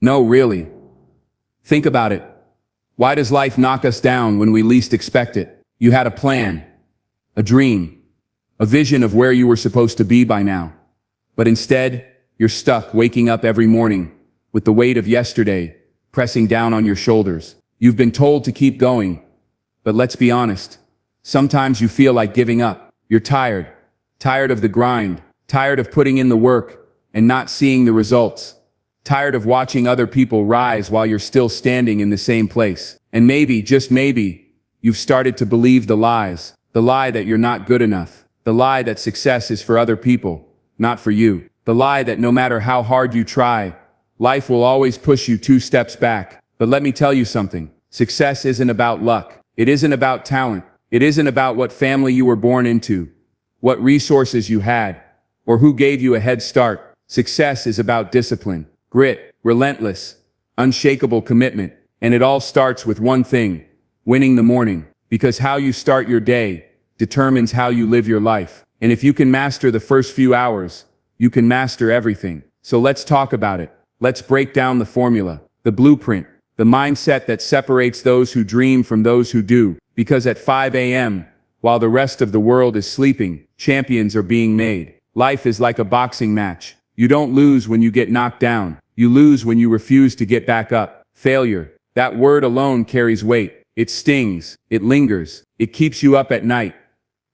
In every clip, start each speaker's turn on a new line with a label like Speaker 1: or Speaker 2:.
Speaker 1: No, really. Think about it. Why does life knock us down when we least expect it? You had a plan, a dream, a vision of where you were supposed to be by now. But instead, you're stuck waking up every morning with the weight of yesterday pressing down on your shoulders. You've been told to keep going, but let's be honest. Sometimes you feel like giving up. You're tired of the grind, tired of putting in the work and not seeing the results, tired of watching other people rise while you're still standing in the same place. And maybe, just maybe, you've started to believe the lies, the lie that you're not good enough, the lie that success is for other people, not for you, the lie that no matter how hard you try, life will always push you 2 steps back. But let me tell you something. Success isn't about luck. It isn't about talent. It isn't about what family you were born into, what resources you had, or who gave you a head start. Success is about discipline, grit, relentless, unshakable commitment. And it all starts with one thing: winning the morning. Because how you start your day determines how you live your life. And if you can master the first few hours, you can master everything. So let's talk about it. Let's break down the formula, the blueprint, the mindset that separates those who dream from those who do. Because at 5 a.m., while the rest of the world is sleeping, champions are being made. Life is like a boxing match. You don't lose when you get knocked down. You lose when you refuse to get back up. Failure. That word alone carries weight. It stings. It lingers. It keeps you up at night,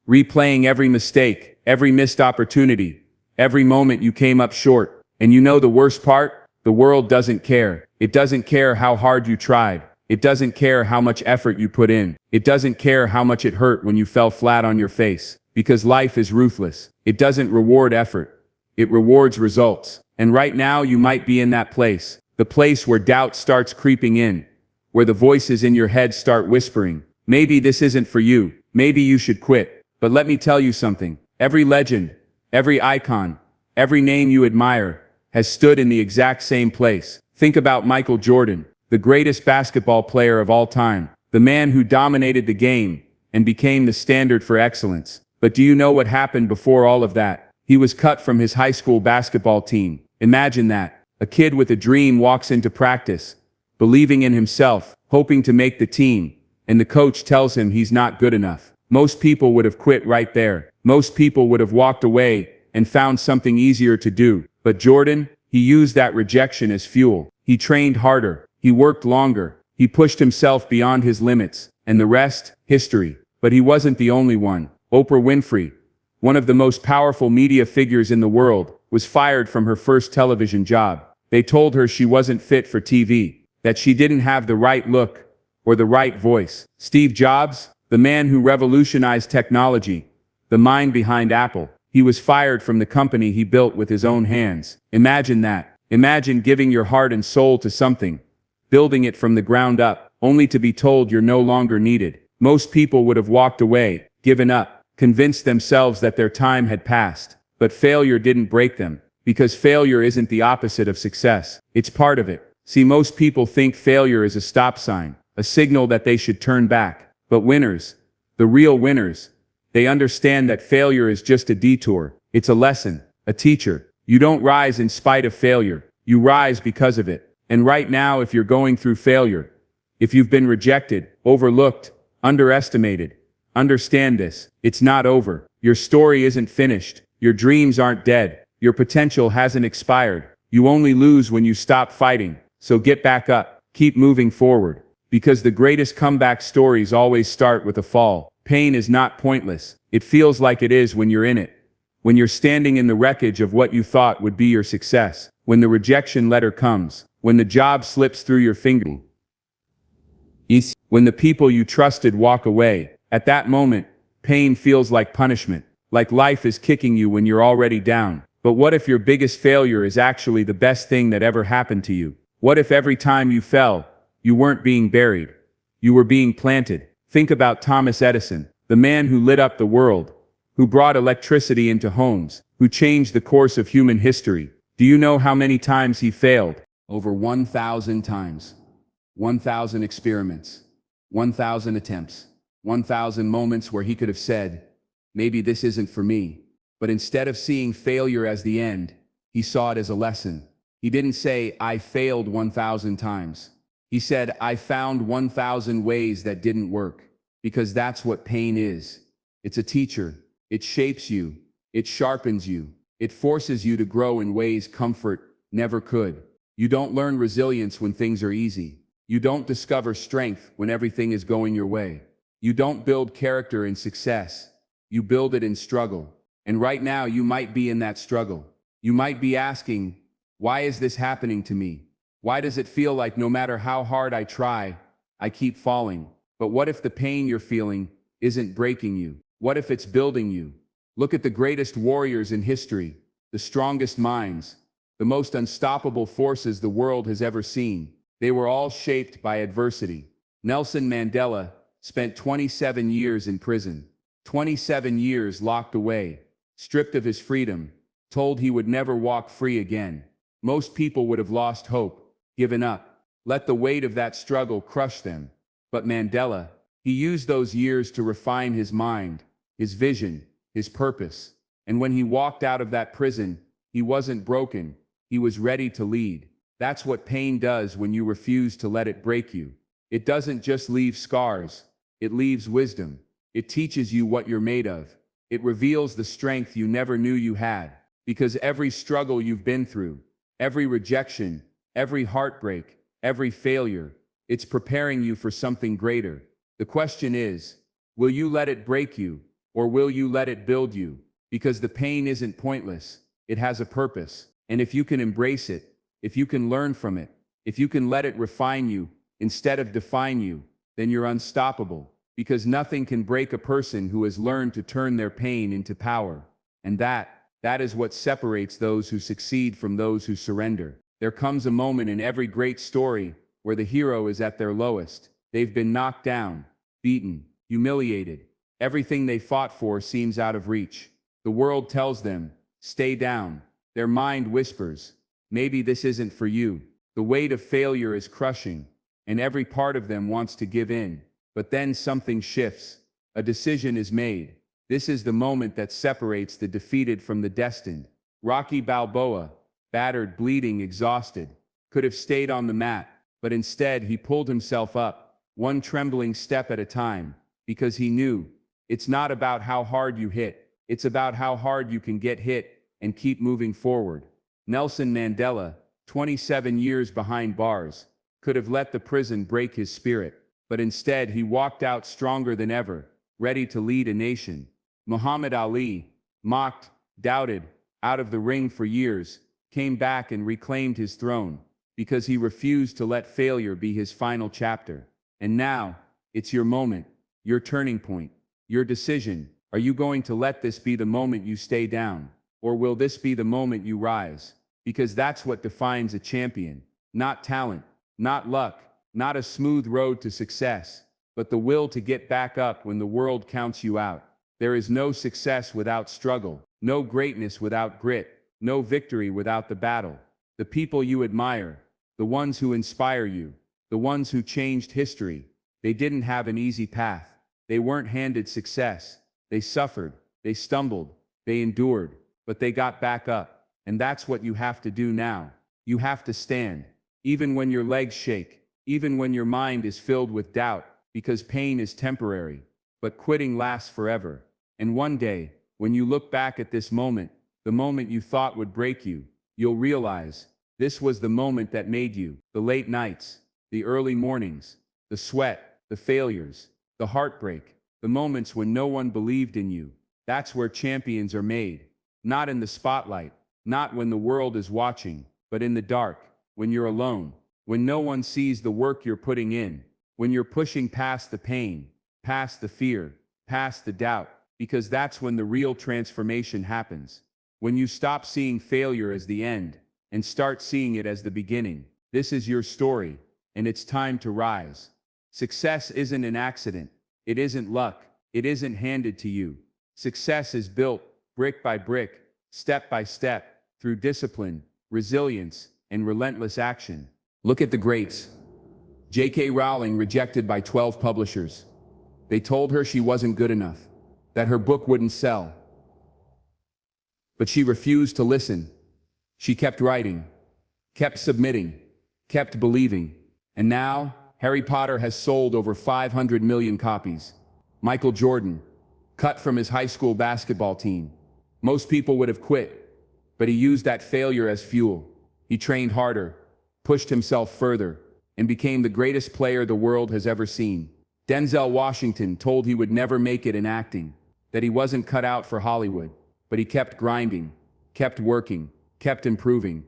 Speaker 1: replaying every mistake, every missed opportunity, every moment you came up short. And you know the worst part? The world doesn't care. It doesn't care how hard you tried. It doesn't care how much effort you put in. It doesn't care how much it hurt when you fell flat on your face. Because life is ruthless. It doesn't reward effort. It rewards results. And right now you might be in that place. The place where doubt starts creeping in. Where the voices in your head start whispering, maybe this isn't for you. Maybe you should quit. But let me tell you something. Every legend, every icon, every name you admire has stood in the exact same place. Think about Michael Jordan, the greatest basketball player of all time, the man who dominated the game and became the standard for excellence. But do you know what happened before all of that? He was cut from his high school basketball team. Imagine that. A kid with a dream walks into practice, believing in himself, hoping to make the team, and the coach tells him he's not good enough. Most people would have quit right there. Most people would have walked away and found something easier to do. But Jordan, he used that rejection as fuel. He trained harder. He worked longer. He pushed himself beyond his limits. And the rest, history. But he wasn't the only one. Oprah Winfrey, one of the most powerful media figures in the world, was fired from her first television job. They told her she wasn't fit for TV, that she didn't have the right look or the right voice. Steve Jobs, the man who revolutionized technology, the mind behind Apple, he was fired from the company he built with his own hands. Imagine that. Imagine giving your heart and soul to something, building it from the ground up, only to be told you're no longer needed. Most people would have walked away, given up, convinced themselves that their time had passed. But failure didn't break them, because failure isn't the opposite of success. It's part of it. See, most people think failure is a stop sign, a signal that they should turn back. But winners, the real winners, they understand that failure is just a detour. It's a lesson, a teacher. You don't rise in spite of failure. You rise because of it. And right now, if you're going through failure, if you've been rejected, overlooked, underestimated, understand this. It's not over. Your story isn't finished. Your dreams aren't dead. Your potential hasn't expired. You only lose when you stop fighting. So get back up. Keep moving forward. Because the greatest comeback stories always start with a fall. Pain is not pointless. It feels like it is when you're in it. When you're standing in the wreckage of what you thought would be your success. When the rejection letter comes. When the job slips through your fingers. When the people you trusted walk away. At that moment, pain feels like punishment. Like life is kicking you when you're already down. But what if your biggest failure is actually the best thing that ever happened to you? What if every time you fell, you weren't being buried? You were being planted. Think about Thomas Edison, the man who lit up the world, who brought electricity into homes, who changed the course of human history. Do you know how many times he failed? Over 1,000 times. 1,000 experiments. 1,000 attempts. 1,000 moments where he could have said, maybe this isn't for me. But instead of seeing failure as the end, he saw it as a lesson. He didn't say, I failed 1,000 times. He said, I found 1,000 ways that didn't work. Because that's what pain is. It's a teacher. It shapes you. It sharpens you. It forces you to grow in ways comfort never could. You don't learn resilience when things are easy. You don't discover strength when everything is going your way. You don't build character in success. You build it in struggle. And right now you might be in that struggle. You might be asking, why is this happening to me? Why does it feel like no matter how hard I try, I keep falling? But what if the pain you're feeling isn't breaking you? What if it's building you? Look at the greatest warriors in history, the strongest minds, the most unstoppable forces the world has ever seen. They were all shaped by adversity. Nelson Mandela spent 27 years in prison, 27 years locked away, stripped of his freedom, told he would never walk free again. Most people would have lost hope, given up, let the weight of that struggle crush them. But Mandela, he used those years to refine his mind, his vision, his purpose. And when he walked out of that prison, he wasn't broken. He was ready to lead. That's what pain does when you refuse to let it break you. It doesn't just leave scars. It leaves wisdom. It teaches you what you're made of. It reveals the strength you never knew you had. Because every struggle you've been through, every rejection, every heartbreak, every failure, it's preparing you for something greater. The question is, will you let it break you, or will you let it build you? Because the pain isn't pointless. It has a purpose. And if you can embrace it, if you can learn from it, if you can let it refine you instead of define you, then you're unstoppable. Because nothing can break a person who has learned to turn their pain into power. And that is what separates those who succeed from those who surrender. There comes a moment in every great story where the hero is at their lowest. They've been knocked down, beaten, humiliated. Everything they fought for seems out of reach. The world tells them, stay down. Their mind whispers, maybe this isn't for you. The weight of failure is crushing, and every part of them wants to give in. But then something shifts. A decision is made. This is the moment that separates the defeated from the destined. Rocky Balboa, battered, bleeding, exhausted, could have stayed on the mat, but instead he pulled himself up, one trembling step at a time, because he knew, it's not about how hard you hit, it's about how hard you can get hit and keep moving forward. Nelson Mandela, 27 years behind bars, could have let the prison break his spirit, but instead he walked out stronger than ever, ready to lead a nation. Muhammad Ali, mocked, doubted, out of the ring for years, came back and reclaimed his throne, because he refused to let failure be his final chapter. And now, it's your moment, your turning point, your decision. Are you going to let this be the moment you stay down? Or will this be the moment you rise? Because that's what defines a champion. Not talent, not luck, not a smooth road to success, but the will to get back up when the world counts you out. There is no success without struggle, no greatness without grit, no victory without the battle. The people you admire, the ones who inspire you, the ones who changed history, they didn't have an easy path. They weren't handed success. They suffered, they stumbled, they endured, but they got back up. And that's what you have to do now. You have to stand, even when your legs shake, even when your mind is filled with doubt, because pain is temporary, but quitting lasts forever. And one day, when you look back at this moment, the moment you thought would break you, you'll realize, this was the moment that made you. The late nights, the early mornings, the sweat, the failures, the heartbreak, the moments when no one believed in you. That's where champions are made. Not in the spotlight, not when the world is watching, but in the dark, when you're alone, when no one sees the work you're putting in, when you're pushing past the pain, past the fear, past the doubt, because that's when the real transformation happens. When you stop seeing failure as the end and start seeing it as the beginning. This is your story, and it's time to rise. Success isn't an accident. It isn't luck. It isn't handed to you. Success is built, brick by brick, step by step, through discipline, resilience, and relentless action. Look at the greats. J.K. Rowling rejected by 12 publishers. They told her she wasn't good enough, that her book wouldn't sell. But she refused to listen. She kept writing. kept submitting, kept believing. And now, Harry Potter has sold over 500 million copies. Michael Jordan, cut from his high school basketball team. Most people would have quit, but he used that failure as fuel. He trained harder, pushed himself further, and became the greatest player the world has ever seen. Denzel Washington told he would never make it in acting, that he wasn't cut out for Hollywood, but he kept grinding, kept working, kept improving.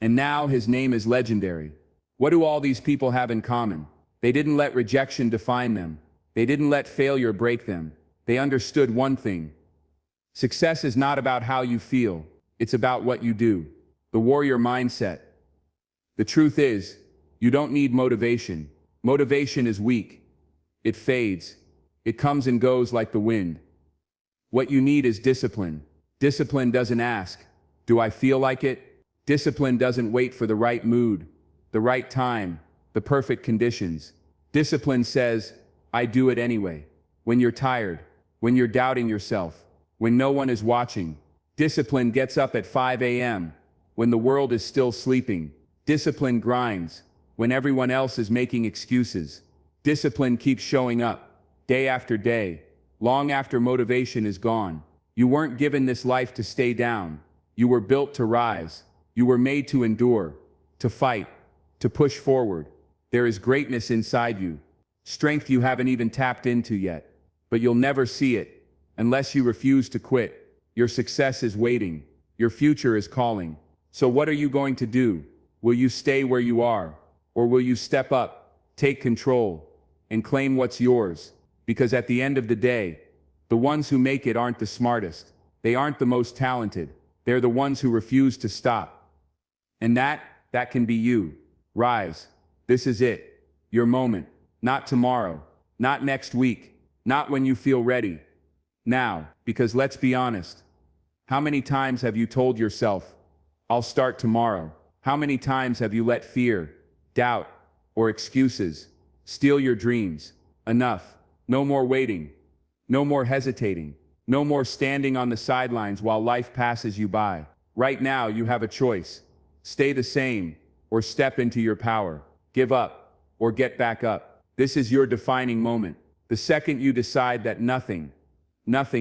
Speaker 1: And now his name is legendary. What do all these people have in common? They didn't let rejection define them. They didn't let failure break them. They understood one thing. Success is not about how you feel. It's about what you do. The warrior mindset. The truth is, you don't need motivation. Motivation is weak. It fades. It comes and goes like the wind. What you need is discipline. Discipline doesn't ask, do I feel like it? Discipline doesn't wait for the right mood, the right time, the perfect conditions. Discipline says, I do it anyway. When you're tired, when you're doubting yourself, when no one is watching. Discipline gets up at 5 a.m. when the world is still sleeping. Discipline grinds when everyone else is making excuses. Discipline keeps showing up, day after day, long after motivation is gone. You weren't given this life to stay down. You were built to rise. You were made to endure, to fight, to push forward. There is greatness inside you, strength you haven't even tapped into yet, but you'll never see it unless you refuse to quit. Your success is waiting. Your future is calling. So what are you going to do? Will you stay where you are? Or will you step up, take control, and claim what's yours? Because at the end of the day, the ones who make it aren't the smartest. They aren't the most talented. They're the ones who refuse to stop. And that can be you. Rise. This is it. Your moment. Not tomorrow. Not next week. Not when you feel ready. Now, because let's be honest. How many times have you told yourself, I'll start tomorrow? How many times have you let fear, doubt, or excuses steal your dreams? Enough. No more waiting. No more hesitating. No more standing on the sidelines while life passes you by. Right now you have a choice. Stay the same, or step into your power. Give up, or get back up. This is your defining moment. The second you decide that nothing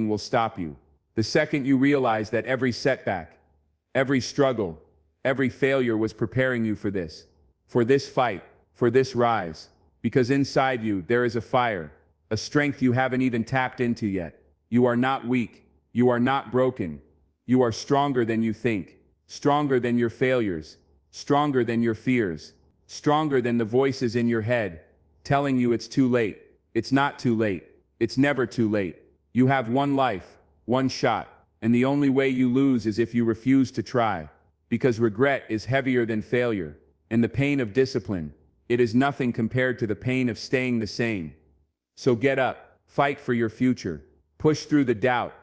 Speaker 1: will stop you. The second you realize that every setback, every struggle, every failure was preparing you for this fight, for this rise. Because inside you, there is a fire, a strength you haven't even tapped into yet. You are not weak. You are not broken. You are stronger than you think. Stronger than your failures. Stronger than your fears. Stronger than the voices in your head telling you it's too late. It's not too late. It's never too late. You have one life, one shot, and the only way you lose is if you refuse to try. Because regret is heavier than failure, and the pain of discipline, it is nothing compared to the pain of staying the same. So get up, fight for your future, push through the doubt,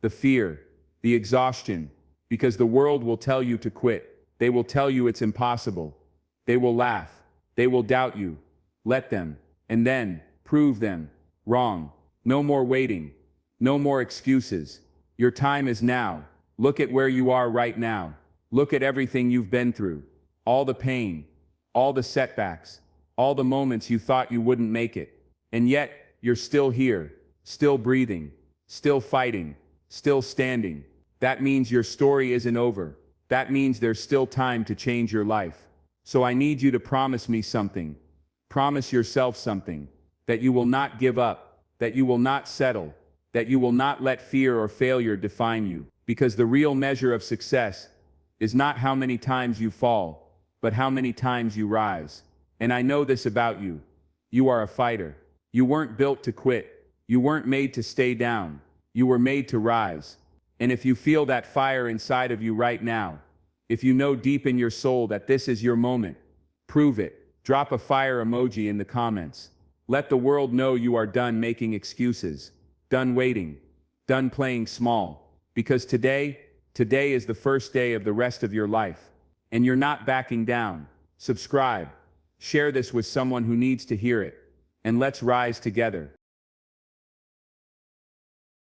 Speaker 1: the fear, the exhaustion, because the world will tell you to quit. They will tell you it's impossible. They will laugh. They will doubt you. Let them, and then, prove them wrong. No more waiting. No more excuses. Your time is now. Look at where you are right now. Look at everything you've been through. All the pain, all the setbacks, all the moments you thought you wouldn't make it. And yet, you're still here, still breathing, still fighting, still standing. That means your story isn't over. That means there's still time to change your life. So I need you to promise me something. Promise yourself something. That you will not give up. That you will not settle. That you will not let fear or failure define you. Because the real measure of success is not how many times you fall, but how many times you rise. And I know this about you. You are a fighter. You weren't built to quit. You weren't made to stay down. You were made to rise. And if you feel that fire inside of you right now, if you know deep in your soul that this is your moment, prove it. Drop a fire emoji in the comments. Let the world know you are done making excuses, done waiting, done playing small. Because today is the first day of the rest of your life. And you're not backing down. Subscribe. Share this with someone who needs to hear it. And let's rise together.